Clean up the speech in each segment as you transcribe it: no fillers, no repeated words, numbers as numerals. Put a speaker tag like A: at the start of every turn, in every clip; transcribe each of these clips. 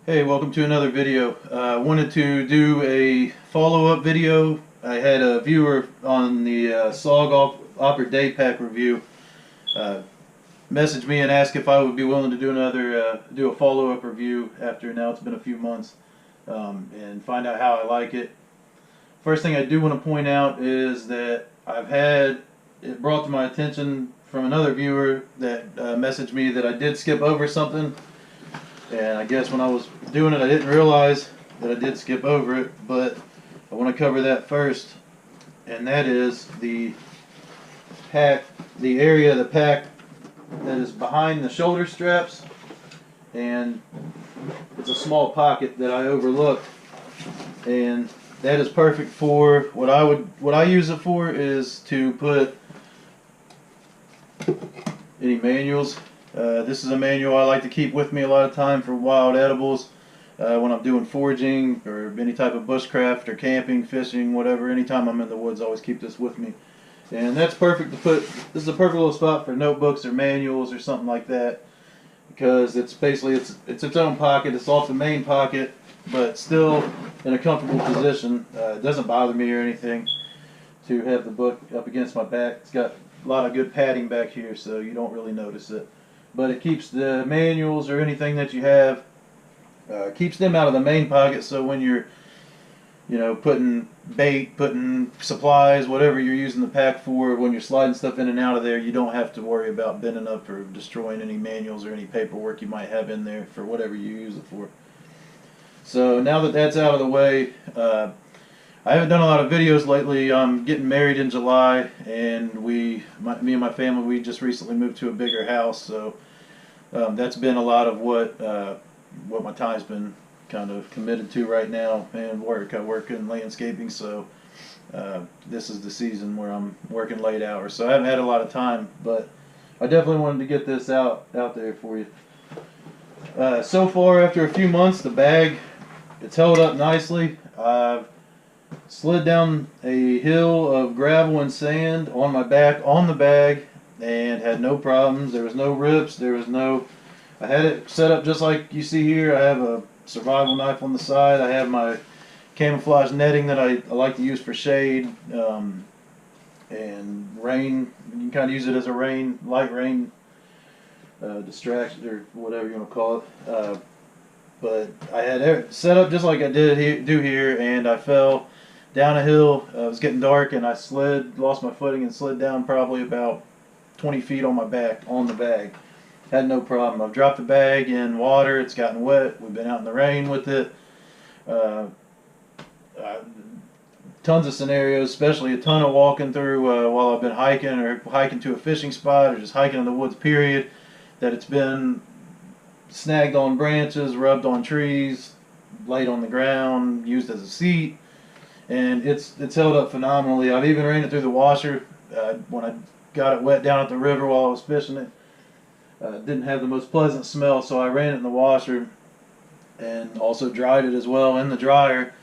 A: Hey, welcome to another video. I wanted to do a follow-up video. I had a viewer on the SOG Opord Daypack review message me and ask if I would be willing to do a follow-up review after now it's been a few months and find out how I like it. First thing I do want to point out is that I've had it brought to my attention from another viewer that messaged me that I did skip over something. And I guess when I was doing it, I didn't realize that I did skip over it, but I want to cover that first, and that is the pack, the area of the pack that is behind the shoulder straps, and it's a small pocket that I overlooked, and that is perfect for what I use it for is to put any manuals. This is a manual I like to keep with me a lot of time for wild edibles when I'm doing foraging or any type of bushcraft or camping, fishing, whatever. Anytime I'm in the woods, I always keep this with me. And that's perfect to put, this is a perfect little spot for notebooks or manuals or something like that, because it's basically, it's its own pocket. It's off the main pocket, but still in a comfortable position. It doesn't bother me or anything to have the book up against my back. It's got a lot of good padding back here, so you don't really notice it. But it keeps the manuals or anything that you have, keeps them out of the main pocket, so when you're, putting bait, putting supplies, whatever you're using the pack for, when you're sliding stuff in and out of there, you don't have to worry about bending up or destroying any manuals or any paperwork you might have in there for whatever you use it for. So now that that's out of the way, I haven't done a lot of videos lately. I'm getting married in July, and me and my family, we just recently moved to a bigger house, so that's been a lot of what my time's been kind of committed to right now, and work. I work in landscaping, so this is the season where I'm working late hours, so I haven't had a lot of time, but I definitely wanted to get this out there for you. So far, after a few months, the bag, it's held up nicely. I've slid down a hill of gravel and sand on my back on the bag and had no problems. There was no rips. I had it set up just like you see here. I have a survival knife on the side. I have my camouflage netting that I like to use for shade and rain. You can kind of use it as a light rain distraction or whatever you want to call it. But I had it set up just like I do here, and I fell down a hill. It was getting dark, and I lost my footing and slid down probably about 20 feet on my back, on the bag. Had no problem. I've dropped the bag in water. It's gotten wet. We've been out in the rain with it. Tons of scenarios, especially a ton of walking through while I've been hiking or hiking to a fishing spot or just hiking in the woods, period, that it's been snagged on branches, rubbed on trees, laid on the ground, used as a seat, and it's held up phenomenally. I've even ran it through the washer when I got it wet down at the river while I was fishing it. It didn't have the most pleasant smell, so I ran it in the washer and also dried it as well in the dryer.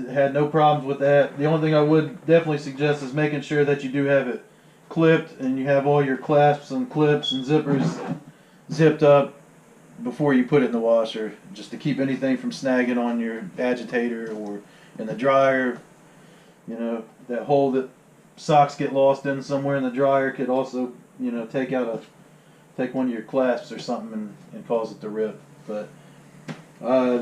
A: Had no problems with that. The only thing I would definitely suggest is making sure that you do have it clipped and you have all your clasps and clips and zippers zipped up before you put it in the washer, just to keep anything from snagging on your agitator or in the dryer. That hole that socks get lost in somewhere in the dryer could also, take one of your clasps or something and cause it to rip. But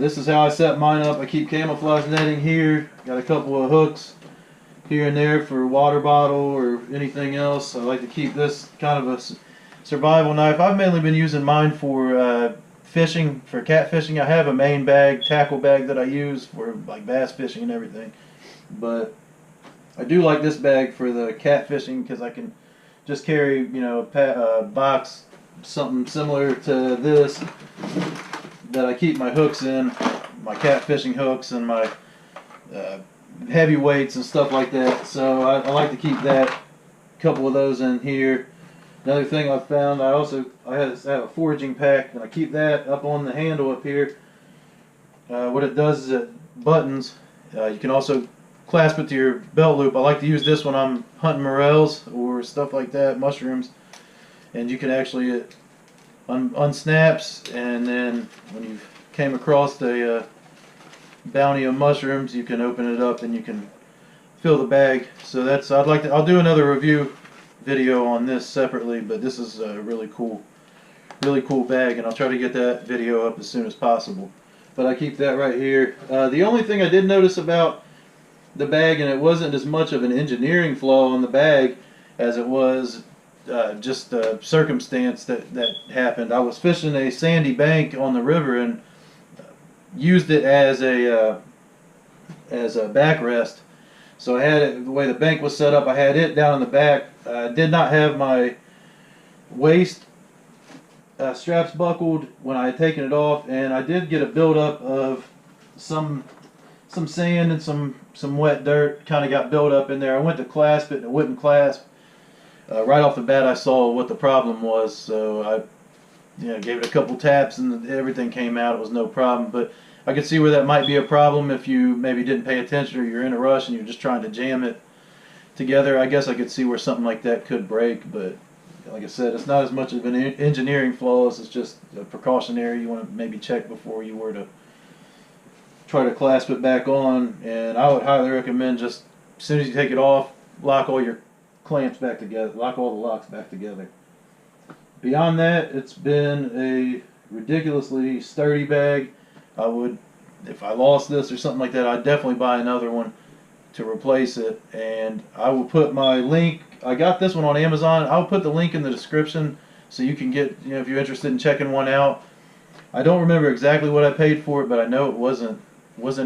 A: this is how I set mine up. I keep camouflage netting here. Got a couple of hooks here and there for water bottle or anything else. I like to keep this kind of a survival knife. I've mainly been using mine for fishing, for cat fishing. I have a main bag, tackle bag that I use for like bass fishing and everything. But I do like this bag for the cat fishing because I can just carry, a box, something similar to this that I keep my hooks in, my cat fishing hooks and my heavy weights and stuff like that. So I like to keep a couple of those in here. Another thing I found, I have a foraging pack, and I keep that up on the handle up here. What it does is it buttons. You can also clasp it to your belt loop. I like to use this when I'm hunting morels or stuff like that, mushrooms. And you can actually, it unsnaps, and then when you've came across a bounty of mushrooms. You can open it up and you can fill the bag. So that's, I'll do another review video on this separately, but this is a really cool bag, and I'll try to get that video up as soon as possible. But I keep that right here. The only thing I did notice about the bag, and it wasn't as much of an engineering flaw on the bag as it was just a circumstance that happened. I was fishing a sandy bank on the river and used it as a backrest. So I had it, the way the bank was set up, I had it down in the back. I did not have my waist straps buckled when I had taken it off, and I did get a buildup of some sand and some wet dirt kind of got built up in there. I went to clasp it and it wouldn't clasp. Right off the bat I saw what the problem was, so I gave it a couple taps and everything came out. It was no problem, but I could see where that might be a problem if you maybe didn't pay attention or you're in a rush and you're just trying to jam it together. I guess I could see where something like that could break, but like I said, it's not as much of an engineering flaw as it's just a precautionary. You want to maybe check before you were to try to clasp it back on, and I would highly recommend just as soon as you take it off, lock all your clamps back together, lock all the locks back together. Beyond that, it's been a ridiculously sturdy bag. I would, if I lost this or something like that, I'd definitely buy another one to replace it, and I will put my link. I got this one on Amazon. I'll put the link in the description so you can get, if you're interested in checking one out. I don't remember exactly what I paid for it, but I know it wasn't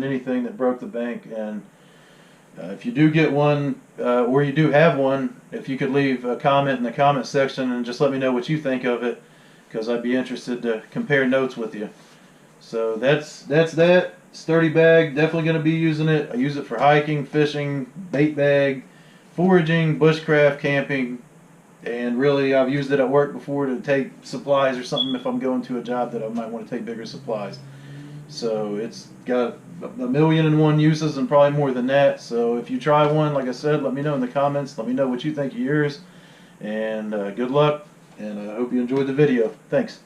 A: anything that broke the bank. And if you do get one, or you do have one, if you could leave a comment in the comment section and just let me know what you think of it, because I'd be interested to compare notes with you. So that's that. Sturdy bag, definitely going to be using it. I use it for hiking, fishing, bait bag, foraging, bushcraft, camping, and really I've used it at work before to take supplies or something if I'm going to a job that I might want to take bigger supplies. So it's got a million and one uses and probably more than that. So if you try one, like I said, let me know in the comments. Let me know what you think of yours, and good luck, and I hope you enjoyed the video. Thanks.